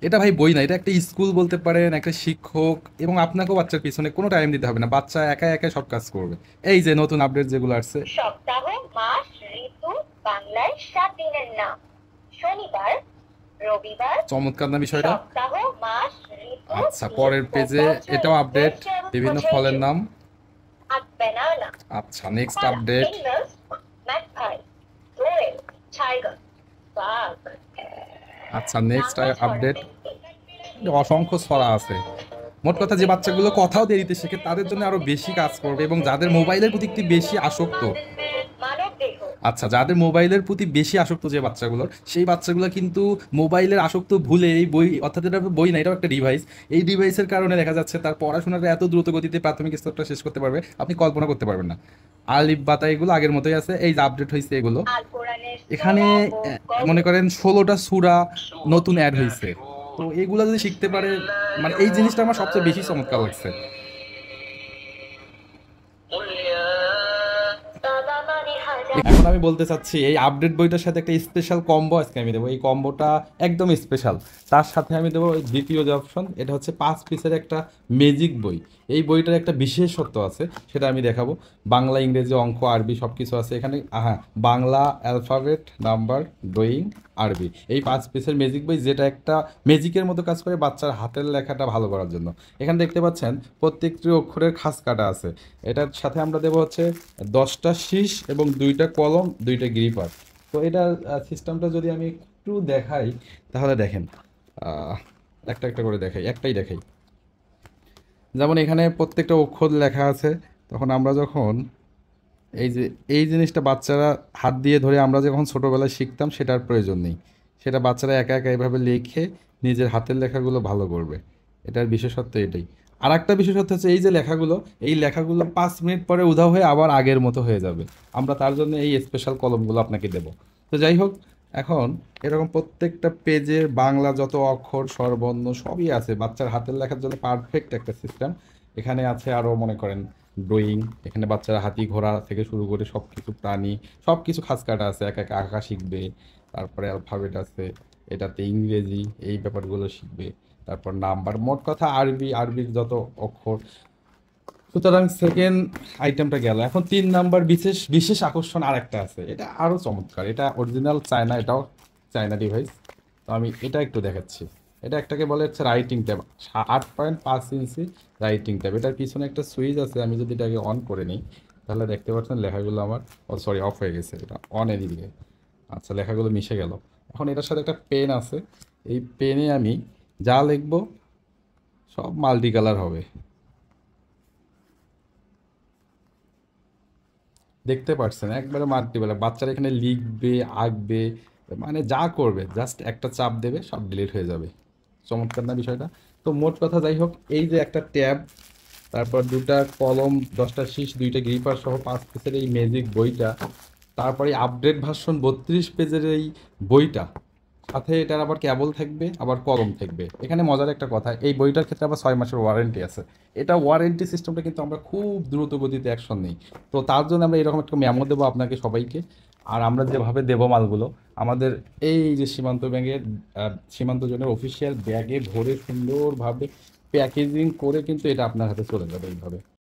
এটা ভাই বই না, এটা একটা স্কুল বলতে পারেন, একটা শিক্ষক, এবং আপনাকেও বাচ্চার পিছনে কোনো টাইম দিতে হবে না, বাচ্চা একা একা সব কাজ করবে। এই যে নতুন আপডেট যেগুলো আসছে। সপ্তাহ, মাস, ঋতু, বাংলায় 7 দিনের নাম। শনিবার, রবিবার। চমৎকার না বিষয়টা? সপ্তাহ, মাস, ঋতু, আচ্ছা, দিন পরের ও পেজে বছর এটাও আপডেট, বিভিন্ন ফলের vegetable নাম। at banana, আচ্ছা, next koala, update. camels, magpie, quail, tiger, bug. আচ্ছা, নেক্সট বাংলা ছড়া। আপডেট। অসংখ্য ছড়া আছে। মোট কথা, যে বাচ্চাগুলো কথাও দেরিতে শেখে তাদের জন্য আরো বেশি কাজ করবে, এবং যাদের মোবাইলের প্রতি একটু বেশি আসক্ত। মানব দেহ। আচ্ছা, যাদের মোবাইলের প্রতি বেশি আসক্ত যে বাচ্চাগুলোর, সেই বাচ্চাগুলো কিন্তু মোবাইলের আসক্ত ভুলে এই বই, অর্থাৎ এটা বই না, এটাও একটা ডিভাইস। এই ডিভাইসের কারণে দেখা যাচ্ছে তার পড়াশোনাটা এত দ্রুত গতিতে প্রাথমিক স্তরটা শেষ করতে পারবে, আপনি কল্পনা করতে পারবেন না। আলিফ বাতা এগুলো আগের মতোই আছে, এই যে আপডেট হয়েছে এগুলো। আল কোরআনের এখানে সূরা ও মনে গজল। করেন 16টা সূরা নতুন অ্যাড হয়েছে। তো এগুলো যদি শিখতে পারে, মানে এই জিনিসটা আমার সবচেয়ে বেশি চমৎকার লাগছে। বাবা মানে হাজার। এখন আমি বলতে চাচ্ছি, এই আপডেট বইটার সাথে একটা স্পেশাল কম্বো আজকে আমি দেবো। এই কম্বোটা একদম স্পেশাল। তার সাথে আমি দেবো ওই দ্বিতীয় যে অপশন, এটা হচ্ছে 5 পিসের একটা ম্যাজিক বই। এই বইটার একটা বিশেষত্ব আছে, সেটা আমি দেখাবো। বাংলা, ইংরেজি, অঙ্ক, আরবি সব কিছু আছে এখানে। হ্যাঁ, বাংলা অ্যালফাবেট, নাম্বার, ড্রয়িং, আরবি, এই 5 পিসের ম্যাজিক বই, যেটা একটা ম্যাজিকের মতো কাজ করে বাচ্চার হাতের লেখাটা ভালো করার জন্য। এখানে দেখতে পাচ্ছেন প্রত্যেকটি অক্ষরের খাস কাটা আছে। এটার সাথে আমরা দেবো হচ্ছে 10টা শীষ এবং 2টা কলম, 2টা গ্রিপার। তো এটা সিস্টেমটা যদি আমি একটু দেখাই, তাহলে দেখেন। আহ, একটা একটা করে দেখাই, একটাই দেখাই। যেমন এখানে প্রত্যেকটা অক্ষর লেখা আছে। তখন আমরা যখন এই যে এই জিনিসটা বাচ্চারা হাত দিয়ে ধরে আমরা যখন ছোটোবেলায় শিখতাম, সেটার প্রয়োজন নেই। সেটা বাচ্চারা একা একা এভাবে লিখে নিজের হাতের লেখাগুলো ভালো করবে। এটার বিশেষত্ব এটাই। আর একটা বিশেষত্ব হচ্ছে, এই যে লেখাগুলো, এই লেখাগুলো 5 মিনিট পরে উধাও হয়ে আবার আগের মতো হয়ে যাবে। আমরা তার জন্য এই স্পেশাল কলমগুলো আপনাকে দেব। তো যাই হোক, এখন এরকম প্রত্যেকটা পেজের বাংলা যত অক্ষর, স্বরবর্ণ সবই আছে বাচ্চার হাতের লেখার জন্য পারফেক্ট একটা সিস্টেম। এখানে আছে আরও মনে করেন ড্রয়িং। এখানে বাচ্চারা হাতি ঘোড়া থেকে শুরু করে সব কিছু প্রাণী, সব কিছু খাস কাটা আছে, একা একা আঁকা শিখবে। তারপরে অ্যালফাবেট আছে, এটাতে ইংরেজি, এই ব্যাপারগুলো শিখবে। তারপর নাম্বার, মোট কথা আরবি, আরবির যত অক্ষর। সুতরাং সেকেন্ড আইটেমটা গেল। এখন 3 নাম্বার বিশেষ বিশেষ আকর্ষণ আর একটা আছে, এটা আরও চমৎকার। এটা অরিজিনাল চায়না, এটাও চায়না ডিভাইস। তো আমি এটা একটু দেখাচ্ছি। এটা একটাকে বলে হচ্ছে রাইটিং ট্যাব। 8.5 ইঞ্চি রাইটিং ট্যাব। এটার পিছনে একটা সুইচ আছে, আমি যদি এটাকে অন করে নিই, তাহলে দেখতে পাচ্ছেন লেখাগুলো আমার, ও সরি, অফ হয়ে গেছে, এটা অন এদিকে। আচ্ছা, লেখাগুলো মিশে গেল। এখন এটার সাথে একটা পেন আছে। এই পেনে আমি যা লিখবো সব মাল্টি কালার হবে। দেখতে পারছেন, একবারে মাল্টিপ্লাই, বাচ্চারা এখানে লিখবে, আঁকবে, মানে যা করবে জাস্ট একটা চাপ দেবে, সব ডিলিট হয়ে যাবে। চমৎকার না বিষয়টা? তো মোট কথা, যাই হোক, এই যে একটা ট্যাব, তারপর 2টা কলম, 10টা শীষ, 2টা গ্রিপার সহ 5 পিসের এই ম্যাজিক বইটা, তারপরে আপডেট ভার্সন 32 পেজের এই বইটা, সাথে এটার আবার কেবল থাকবে, আবার কলম থাকবে। এখানে মজার একটা কথা, এই বইটার ক্ষেত্রে আবার 6 মাসের ওয়ারেন্টি আছে। এটা ওয়ারেন্টি সিস্টেমটা কিন্তু আমরা খুব দ্রুত গতিতে অ্যাকশন নিই। তো তার জন্য আমরা এরকম একটা মেমো দেবো আপনাকে সবাইকে। আর আমরা যেভাবে দেবো মালগুলো, আমাদের এই যে সীমান্ত ব্যাংকের, সীমান্ত জোনের অফিসিয়াল ব্যাগে ভরে সুন্দরভাবে প্যাকেজিং করে কিন্তু এটা আপনার হাতে চলে যাবে এইভাবে।